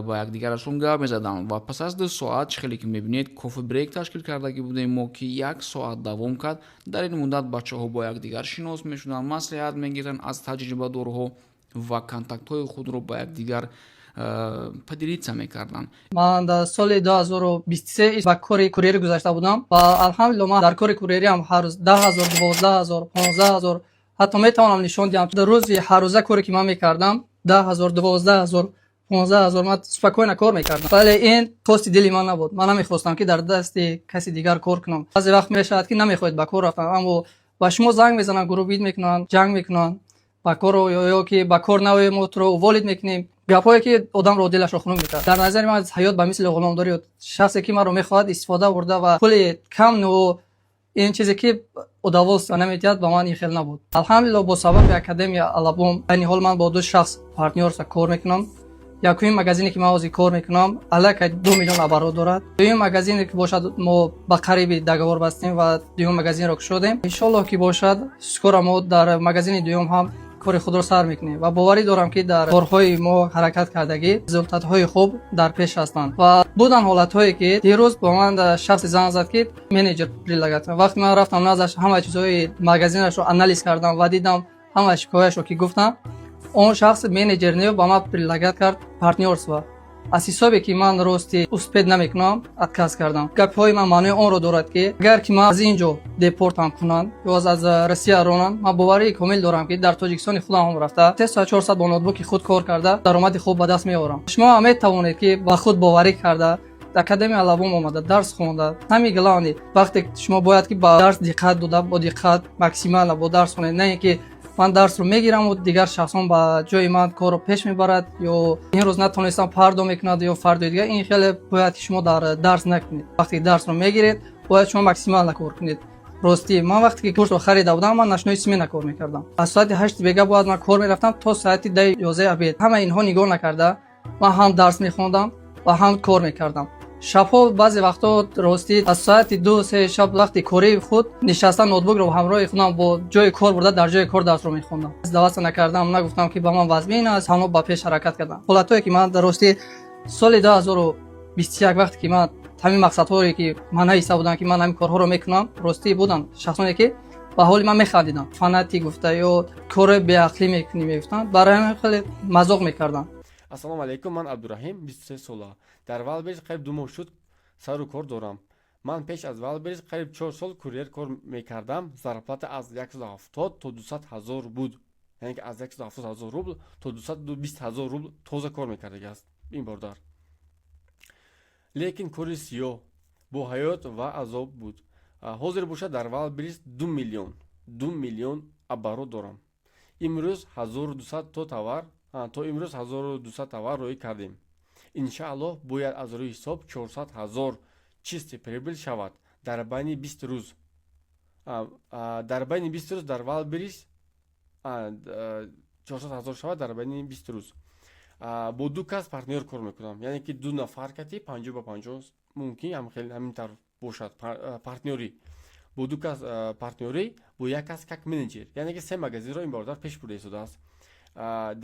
با یکدیگرشون گپ می‌زدن و پس از 2 ساعت خیلی که می‌بینید کافی بریک تشکیل کردگی بودیم ما که 1 ساعت دوام کرد. در این مدت بچه‌ها با یکدیگر شناس می‌شدن، مصلحت می‌گرفتن از تجربه دارها و کانتاکت‌های خود رو با یکدیگر پدریدسا می‌کردن. من در سال 2023 با کار کوریری گذاشته بودم و الحمدلله من در کار کوریری هم هر روز 10000 12000 15000 حتی میتونم نشون بدم در روز هر روزه کاری که من می‌کردم 10000 12000 15000 من спокойно کار میکردم. ولی این خواست دلی من نبود. من نمیخواستم که در دست کسی دیگر کار کنم. بعضی وقت میشد که نمیخواید با کار رفتم، اما با شما زنگ میزنن، گروه میکنن، جنگ میکنن با کار یا که با کار نوی موتور والید میکنیم، گپایی که آدم رو دلش رو خنک میکنه. در نظر من حیات به مثل غلامداری، شخصی که من رو میخواد استفاده برده و پول کم نو این چیزی که удовольствие نمیدید با من این خیلی نبود. الحمدلله با سبب اکادمیا الابوم این حال من با 2 شخص پارتنرسا کار میکنم. یکوین مغازینی که من کار میکنم الک 2 میلیون оборот دارد. دویم مغازینی که باشد ما با قریب договор بستیم و دویم مغازین رو شدیم. ان شاء الله که باشد скоро ما در مغازین دوم هم کار خود رو سر میکنیم و باوری دارم که در کارهای ما حرکت کردگی رزultat های خوب در پیش هستند. و بودن حالت هایی که دیروز با من شخص زنگ زد که منیجر прилагать. وقتی من رفتم نازش همه چیزهای مغازینش رو آنالیز کردم و دیدم همه شکایتش رو که گفتم، اون شخص منیجر نیو با ما прилагать کرد партнерство. از حسابی که من راستی успеть نمیکنم отказ کردم. گپ‌های من معنی اون رو دارد که اگر که من از اینجا دیپورتم کنن یا از روسیه رونن، من باوری کامل دارم که در تاجیکستان خودم هم رفته 3 ساعت 4 ساعت با نوتبوک خود کار کرده درآمد خوب به دست میارم. شما هم میتوانید که با خود باوری کرده اکادمی الابوم اومده درس خونده نمیگلانی وقتی شما باید که با درس دقت داده با دقت ماکسیمال با درس خونید، نه اینکه من درس رو میگیرم و دیگر شخصان با جای من کار رو پیش میبرد یا این روز نتونستم پردو میکند یا فردا دیگه. این خیلی باید که شما در درس نکنید. وقتی درس رو میگیرید باید شما ماکسیمال کار کنید. راستی من وقتی که کورس رو خریده بودم من نشنای سمینه کار میکردم. از ساعت 8 بیگا باید من کار میرفتم تا ساعت 10 11 ابید. همه اینها نگاه نکرده من هم درس میخوندم و هم کار میکردم. شب‌ها بعضی وقتا راستی از ساعت 2 3 شب وقتی کاری خود نشستم نوتبوک رو همراه خودم با جای کار برده در جای کار درس رو میخوندم. دعوت نکردم، نگفتم که با من وضعین است، همون با پیش حرکت کردم. حالتایی که من راستی سال 2021 وقتی که من همین مقصدهایی که من حساب بودم که من همین کارها رو میکنم راستی بودن شخصانی که با حال من میخندیدن، فناتی گفته یا کار بی عقلی میکنی میگفتن، برای من خیلی مذاق میکردن. ассалому алайкум, ман Абдурахим, 23 сола. Дар Валберис қариб 2 моҳ шуд сару кор дорам. Ман пеш аз Валберис қариб 4 сол курьер кор мекардам. Зарплата аз 170 то 200,000 буд. Яъне ки аз 170,000 рубл то 220,000 рубл тоза кор мекардагӣ аст ин бордар. Лекин кори сиёҳ бо ҳаёт ва азоб буд. Ҳозир бошад дар Валберис 2 миллион оборот дорам. Имрӯз 1200 то товар то имрӯз 1200 товар роӣ кардем. Иншааллоҳ бояд аз рӯи ҳисоб 400,000 чисти прибил шавад дар байни 20 рӯз. Дар байни 20 рӯз дар Валберис 400,000 шавад дар байни 20 рӯз. Бо 2 кас партнер кор мекунам. Яъне ки 2 нафар кати 50 ба 50 мумкин ҳамин тавр бошад партнёрӣ. Бо 2 кас партнёрӣ бо 1 кас как менеҷер. Яъне ки 3 магазинро ин бордар пеш бурда истодааст.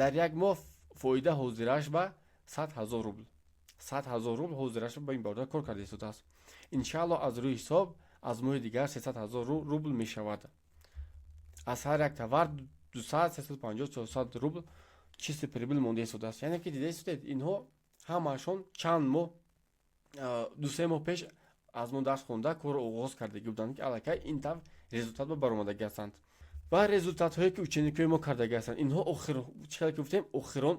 дар як моҳ фоида ҳозираш ба 100,000 рубл. 100,000 рубл ҳозираш ба ин бордар кор карда истодааст. Иншааллоҳ аз рӯи ҳисоб аз моҳи дигар 300,000 рубл мешавад. аз ҳар як товар 200 350 400 рубл чисти прибил монда истодааст. Яъне ки дида истодед инҳо ҳамаашон чанд моҳ 2-3 моҳ пеш аз мо дарс хонда корро оғоз кардагӣ буданд ки аллакай ин тавр результат ба баромадагӣ ҳастанд. ва результатҳое ки ученикои мо кардаги ҳастанд инҳо чихеле ки гуфтем охирон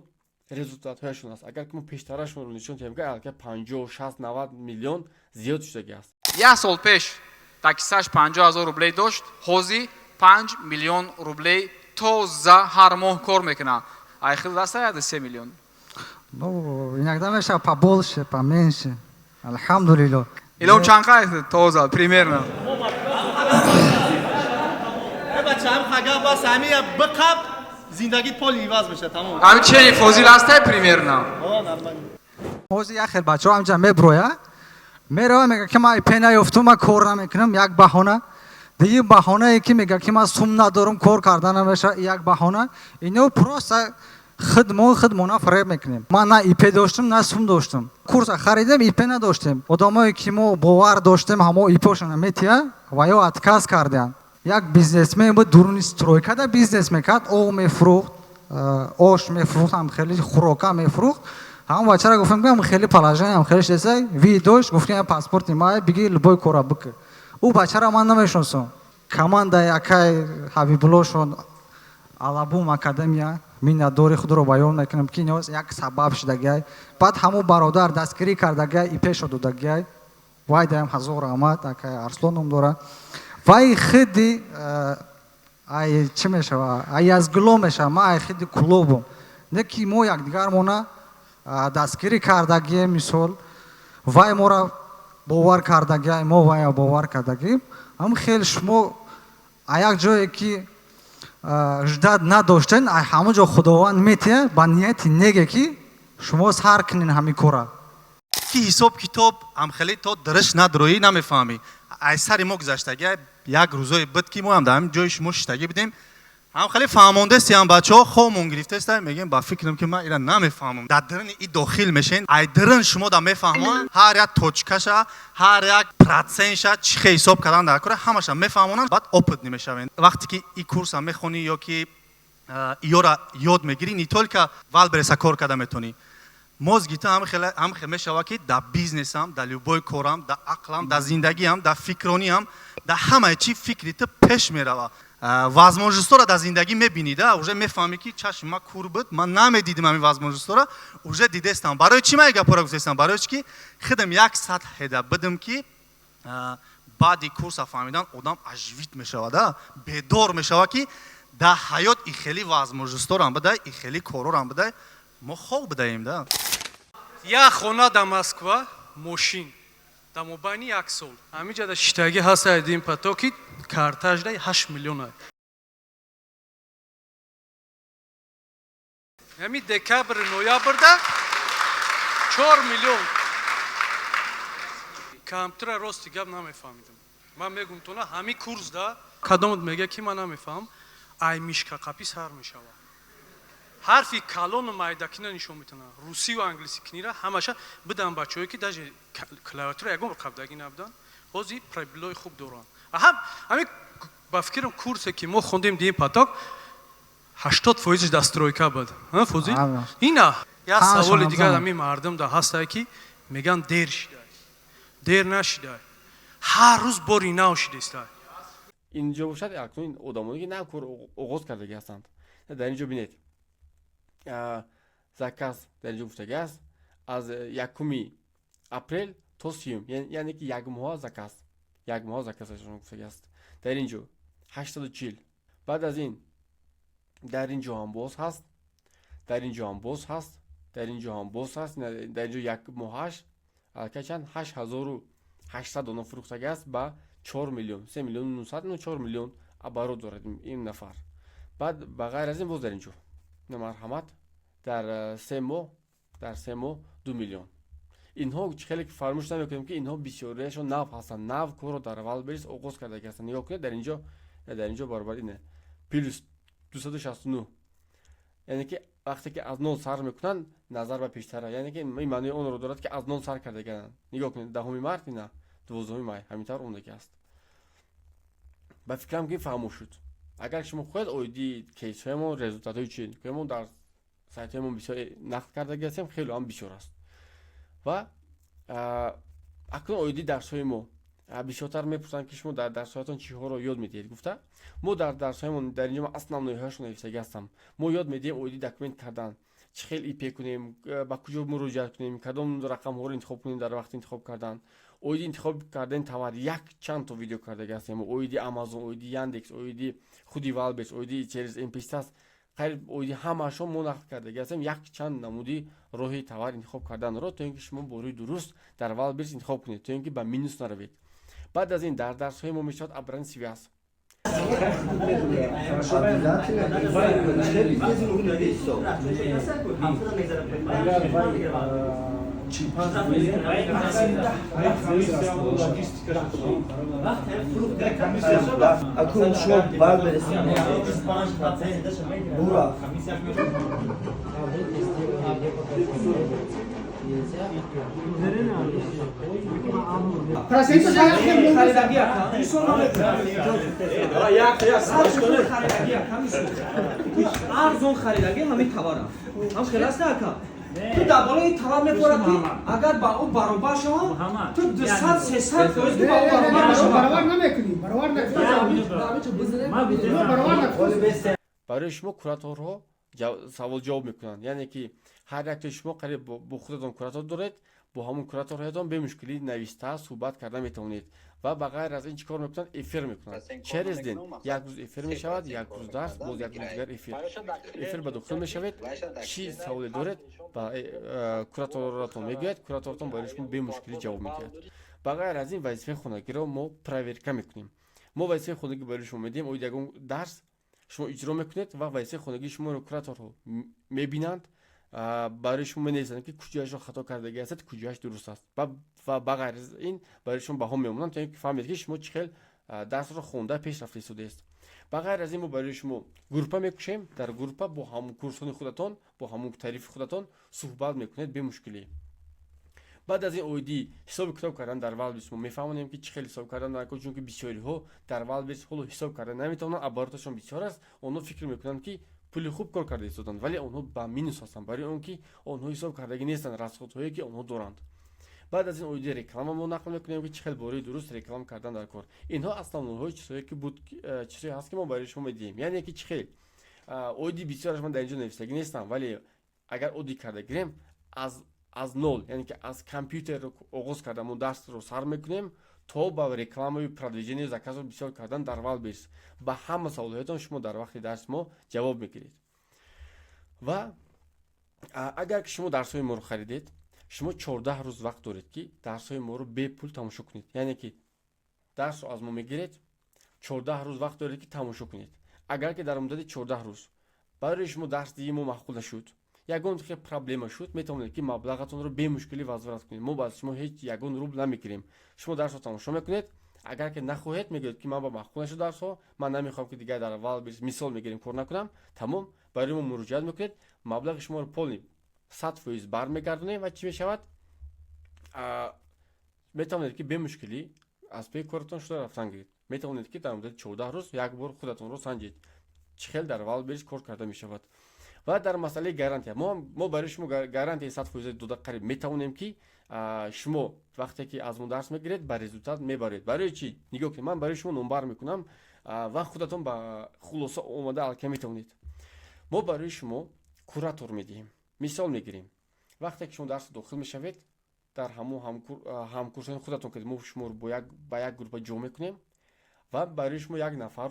результатҳояшон аст. агар ки мо пештарашонро нишон диҳем ки аллакай 50 60 90 миллион зиёд шудаги аст. 1 сол пеш таксисаш 50,000 рублей дошт, ҳозир 5 миллион рублей тоза ҳар моҳ кор мекунад. айхил дастаяд 3 миллион. Ну, иногда мешавад побольше, поменьше. Alhamdulillah. Илон чанд қайд тоза примерно? хага бас ами бақаб зиндагит пол иваз меша тамом. Ами чери фозил ҳастай примерно? ҳозир як хел бачаҳо ҳамҷа меброя мерава мега ки ман пен наёфтум ман кор намекунам як баҳона дигар баҳонае ки мега ки ман сум надорам кор карда намеша як баҳона ино просто хидмона фареб мекунем. Ман на ипе доштам на сум доштам курса харидем ипе надоштем одамое ки мо бовар доштем ҳамо ипошона метия ва ё отказ кардем. Як бизнесмен буд дуруни стройкада бизнес мекард оғ мефурӯхт ош мефурӯхт ҳам хеле хӯрока мефурӯхт ҳам бачара гуфтем ки хеле положение ҳам хеле шеса ви дошт гуфтем паспорти мае биги любой кора бикр ӯ бачара ман намешонсам команда якай ҳабибулло шон алабум академия миннатдори худро баён мекунам ки инос як сабаб шудагиай баъд ҳамон бародар дастгирӣ кардагиай ипеша додагиай вай даям ҳазор раҳмат акай арслон ном дора вай хиди ай чӣ мешава ай аз гуло мешава ман ай хиди кулобум не ки мо якдигармона дастгирӣ кардагием мисол вай мора бовар кардагиай мо вайро бовар кардагием ҳам хел шумо як ҷое ки ждат надоштен ҳамон ҷо худованд метия ба нияти неге ки шумо сар кунин ҳамин кора ки ҳисоб китоб ҳам хеле то дараш надроӣ намефаҳмӣ ай сари мо гузаштагӣ як рӯзое буд ки мо ҳам дар ҳамин ҷои шумо шиштагӣ будем ҳам хеле фаҳмондасти ҳам бачаҳо хомон гирифтаста мегем ба фикрам ки ман ира намефаҳмам дар дарани и дохил мешен ай даран шумо да мефаҳмон ҳар як точкаша ҳар як протсентша чӣ хел ҳисоб кардан дар кора ҳамаша мефаҳмонанд баъд опытни мешавен вақте ки и курса мехонӣ ё ки иёра ёд мегирӣ не толика валбереса кор карда метонӣ мозги ту ҳам хел мешава ки дар бизнесам дар любой корам дар ақлам дар зиндагиам дар фикрониам дар ҳамаи чӣ фикри ту пеш мерава возможностҳоро дар зиндагӣ мебинӣ уже мефаҳмӣ ки чашм ман кур буд ман намедидим ҳамин возможностҳоро уже дидестам барои чӣ ман ин гапҳоро гузаштам барои чӣ ки худам як сатҳеда бидим ки баъди курса фаҳмидан одам ажвид мешавад бедор мешава ки дар ҳаёт и хеле возможностҳоро ҳам бидай и хеле корҳоро ҳам бидай мо хоб бидаем як хона дар москва мошин дар мобайни як сол ҳаминҷа дар шитагӣ ҳаста дидим пато ки картажда 8 миллион ай ҳамин декабр ноябрда 4 миллион камтара рости гап намефаҳмидам ман мегум тона ҳамин курсда кадомат мега ки ман намефаҳмам ай мишкақапӣ сар мешава ҳарфи калону майдакина нишон метавонад русию англиси книра ҳамаша бидам бачаҳое ки даже клавиатура ягон қабдагӣ набуданд ҳозир пробилои хуб доранд ҳамин ба фикрам курсе ки мо хондем дидем поток 80% дастройка буд фозил ина як саволи дигар ҳамин мардум да ҳастае ки меган дер шидай дер нашидай ҳар рӯз бори нав шидестай инҷо бошад акнун одамоне ки нав кор оғоз кардаги ҳастанд дар инҷо бинед заказ дар инҷо гуфтагааст аз 1 апрел то 30 яъне ки як моҳа заказ гуфтагааст дар инҷо 840 баъд аз ин дар инҷо ҳам боз ҳаст дар инҷо ҳам боз ҳаст дар инҷо ҳам боз ҳаст дар инҷо як моҳаш аллакачанд 8800 дона фурӯхтагааст ба 4 миллион 3 миллион 900 4 миллион оборот дорад ин нафар баъд ба ғайр аз ин боз дар инҷо марҳамат дар 3 моҳ 2 миллион инҳо хеле фармӯш намекунем ки инҳо бисёриашон нав ҳастанд нав корро дар валберис оғоз кардаги ҳастанд нигоҳ кунед дар инҷо баробар ине плюс 269 яъне ки вақте ки аз 0 сар мекунанд назар ба пештара яъне ки ин маънои онро дорад ки аз 0 сар кардагианд нигоҳ кунед 10 март ина 12 май ҳаминтавр омадаги аст ба фикрам ки фаҳмо шуд агар шумо хоҳед оиди кейсҳоямон результатҳои чӣ ки дар сайтҳоямон бисёр нақд кардаги ҳастем хеле ҳам бисёр аст ва акнун оиди дарсҳои мо бисёртар мепурсанд ки шумо дар дарсҳоятон чиҳоро ёд медиҳед гуфта мо дар дарсҳоямон дар инҷо ман аслан намуҳояшон нависаги ҳастам мо ёд медиҳем оиди документ кардан чӣ хел ипе кунем ба куҷо муроҷиат кунем кадом рақамҳоро интихоб кунем дар вақти интихоб кардан оиди интихоб кардани товар як чанд то видео кардаги ҳастем оиди амазон оиди яндекс оиди худи валберс оиди через мпстас қариб оиди ҳамаашон мо нақд кардаги ҳастем як чанд намуди роҳи товар интихоб карданро то ин ки шумо бо рӯи дуруст дар валберс интихоб кунед то ин ки ба минус наравед баъд аз ин дар дарсҳои мо мешавад обран связ ارزون خریدگی همین تواره هم خلاص نکن تو دباله توار میپورد که اگر با او برابر شما تو 200-300% با او برابر نمیکنی برابر نکنی برای شما کوراتورها سوال جواب میکنند، یعنی که هر یک تا شما قریب با خودتان کوراتور دارید، با همون کوراتورهایتان به مشکلی نوشته صحبت کرده میتونید و بغیر از این چیکار میکنند؟ افیر میکنند. چه روز دین یک روز افیر میشود، یک روز درس، باز یک روز دیگر افیر به داخل میشود. چی سوال دارید با کوراتورتون میگوید، کوراتورتون برای شما به مشکلی جواب میدهد. بغیر از این وظیفه خانگی را ما پرایورکا میکنیم. ما وظیفه خانگی برای شما میدیم، او یگان درس شما اجرا میکنید و وظیفه خانگی شما رو کوراتورها میبینند، برای شما می‌نویسند که کجاش را خطا کرده است، کجاش درست است و بغیر از این برای شما بها میمونند تا اینکه فهمید که شما چه خیلی درس را خونده پیش رفته شده است. بغیر از این ما برای شما گروپا میکشیم، در گروپا با همون کورسون خودتان، با همون تعریف خودتان صحبت میکنید به مشکلی. بعد از این اویدی حساب کتاب کردن در والبیس ما میفهمونیم که چه خیلی حساب کردن در چون که بسیاری ها در والبیس هولو حساب کردن نمیتونن، عبارتشون بسیار است. اونها فکر میکنن که پول خوب کار کرده ایستادن، ولی اونها با مینوس هستن، برای اون که اونها حساب کردگی نیستن، رصدهایی که اونها دارند. بعد از این اویدی رکلام ما نقل میکنیم که چه خیلی باره درست رکلام کردن در کار. اینها اصلا اونها چیزایی که بود، چیزایی هست که ما برای شما میدیم، یعنی که چه خیلی اویدی بسیارش من در اینجا نوشتگی نیستم، ولی اگر اودی کرده گیریم از نول، یعنی که از کامپیوتر رو آغاز کردم و درس رو سر میکنیم تا با رکلام و پرودویژن و زکات رو بسیار کردن در والبیس. با همه سوالاتتون شما در وقت درس ما جواب میگیرید. و اگر که شما درس های ما رو خریدید، شما 14 روز وقت دارید که درس های ما رو به پول تماشا کنید. یعنی که درس رو از ما میگیرید، 14 روز وقت دارید که تماشا کنید. اگر که در مدت 14 روز برای شما درس دیگه ما معقول نشد، یگان که پرابلم شد، میتونید که مبلغتون رو به مشکلی وضاحت کنید. ما باز شما هیچ یگان روبل نمیگیریم. شما درس رو تماشا میکنید، اگر که نخواهید میگید که من با معقول نشد درس ها، من نمیخوام که دیگه در والبیس مثال میگیریم کار نکنم، تمام برای ما مراجعه میکنید، مبلغ شما رو پول 100% برمیگردونیم و چی میشود؟ میتونید که به مشکلی از پی کارتون شده رفتن گیرید. میتونید که در مدت 14 روز یک بار خودتون رو سنجید چه خیلی در والبیس کار کرده میشود. و در مسئله گارانتی ما برای شما گارانتی 100% داده قریب میتونیم که شما وقتی که از ما درس میگیرید به رزولتات میبرید. برای چی؟ نگاه که من برای شما نمبر میکنم و خودتون با خلاصه اومده الکه میتونید. ما برای شما کوراتور میدیم. مثال میگیریم وقتی که شما درس داخل میشوید در همکورسان خودتون که ما شما رو با یک گروه جمع میکنیم و برای شما یک نفر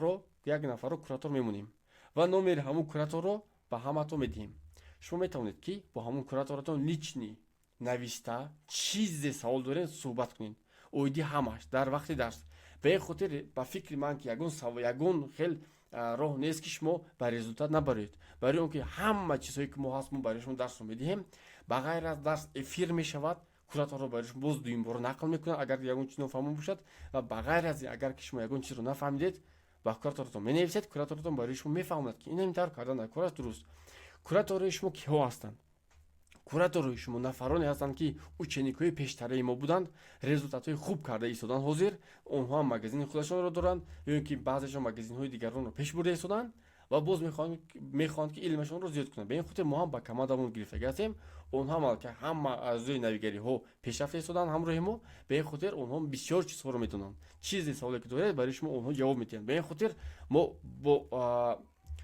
رو کوراتور میمونیم و نمره همون کوراتور رو با همتون میدیم. شما میتونید که با همون کوراتورتون لیچنی نوشته چیز سوال دارین صحبت کنین. اویدی همش در وقت درس. به خاطر با فکر من که یگون خیلی راه نیست که شما به رزولتات نبرید. برای اون که همه چیزایی که ما هست ما برای شما درس رو میدیم، بغیر از درس افیر میشود، کوراتور رو برای شما باز دویم بار نقل میکنه اگر یگون چیز نفهمون باشد و بغیر از اگر که شما یگون چیز رو نفهمیدید با کوراتورتون مینویسید، کوراتورتون برای شما میفهمد که این اینطور کردن در کار است درست. کوراتور شما کیها هستند؟ کوراتور شما نفرانی هستند که اوچنیکای پیشتره ما بودند، رزولتات خوب کرده ایستادن حاضر، اونها مگزین خودشون رو دارند یا که بعضیشون مگزین های دیگران رو پیش برده ایستادن و باز میخوان که علمشون رو زیاد کنن. به این خاطر ما هم با کمادمون گرفته هستیم. اونها مال که هم از روی نویگری ها پیشرفته ایستادن همراه ما، به این خاطر اونها بسیار چیزها رو میدونن. چیزی سوالی که دارید برای شما اونها جواب میدن. به این خاطر ما با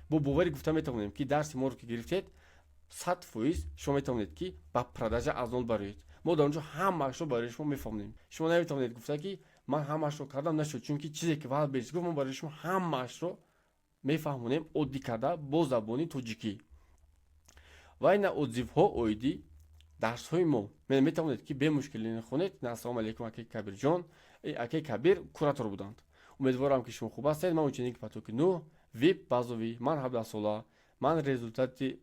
باوری گفته میتونیم که درس ما رو که گرفتید 100% شما میتونید که با پرداخت از نول برید. ما در اونجا همه‌اش رو برای شما میفهمیم. شما نمیتونید گفته که من همه‌اش رو کردم نشد، چون که چیزی که وال بیس گفت ما برای شما همه‌اش رو میفهمونیم عادی کرده با زبانی توجیکی. و این اوزیف ها اویدی درس های ما میتونید که به مشکلی نخونید. السلام علیکم اکی کبیر جان، اکی کبیر کوراتور بودند. умедворам ки шумо хуб ҳастед. Ман ученики потоки 9 вип базови ман 17 сола. Ман результати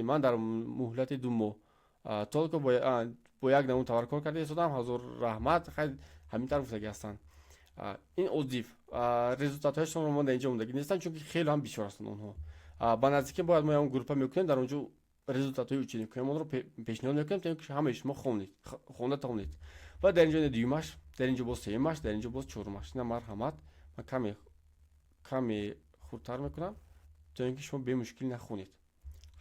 ман дар муҳлати 2 моҳ толко бо як намун товар кор карда истодам. ҳазор раҳмат, хеле ҳамин тараф гуфтагӣ ҳастанд. ин оддиф результатҳояшонро ман дар инҷа омадагӣ нестанд, чунки хеле ҳам бисёр ҳастанд онҳо. ба наздикӣ бояд мо ям группа мекунем, дар онҷо результатҳои ученикоямонро пешниҳод мекунем, то ин ки ҳамаи шумо хонда тавонед. ва дар инҷо ин дуюмаш, дар инҷо боз сеюмаш, дар инҷо боз чорумаш. ина марҳамат, ман каме хурдтар мекунам, то ин ки шумо бемушкил нахонед.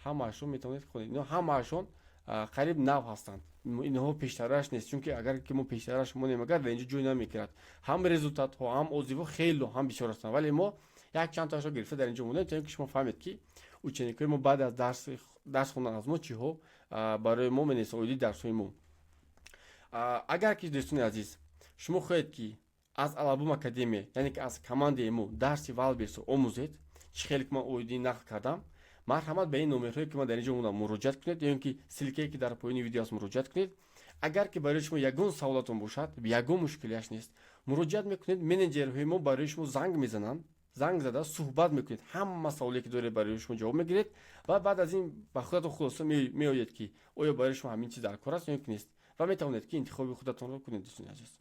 ҳамаашон метавонед хонед. ино ҳамаашон қариб нав ҳастанд. инҳо пештараш нест, чунки агар ки мо пештараш монем, агар дар инҷо ҷой намегирад. ҳам результатҳо, ҳам отзивҳо хеле ҳам бисёр ҳастанд, вале мо як чандтаашро гирифта дар инҷо монем, то ин ки шумо фаҳмед ки ученикои мо баъд аз дарс хондан аз мо чиҳо барои мо менависанд, оиди дарсҳои мо. агар ки дӯстони азиз шумо хоҳед ки аз Алабум академия, яъне ки аз командаи мо дарси Валберсро омӯзед, чӣ хеле ки ман оиди нақл кардам, марҳамат ба ин номерҳое ки ман дар инҷо монам муроҷиат кунед, ё ин ки силкае ки дар поёни видео аст муроҷиат кунед. агар ки барои шумо ягон саволатон бошад, ягон мушкилияш нест, муроҷиат мекунед. менеҷерҳои мо барои шумо занг мезананд, занг зада суҳбат мекунед, ҳама саволе ки доред барои шумо ҷавоб мегиред ва баъд аз ин ба худатон хулоса меояд ки оё барои шумо ҳамин чиз дар кор аст ё ин ки нест, ва метавонед ки интихоби худатонро кунед. дӯстони азиз.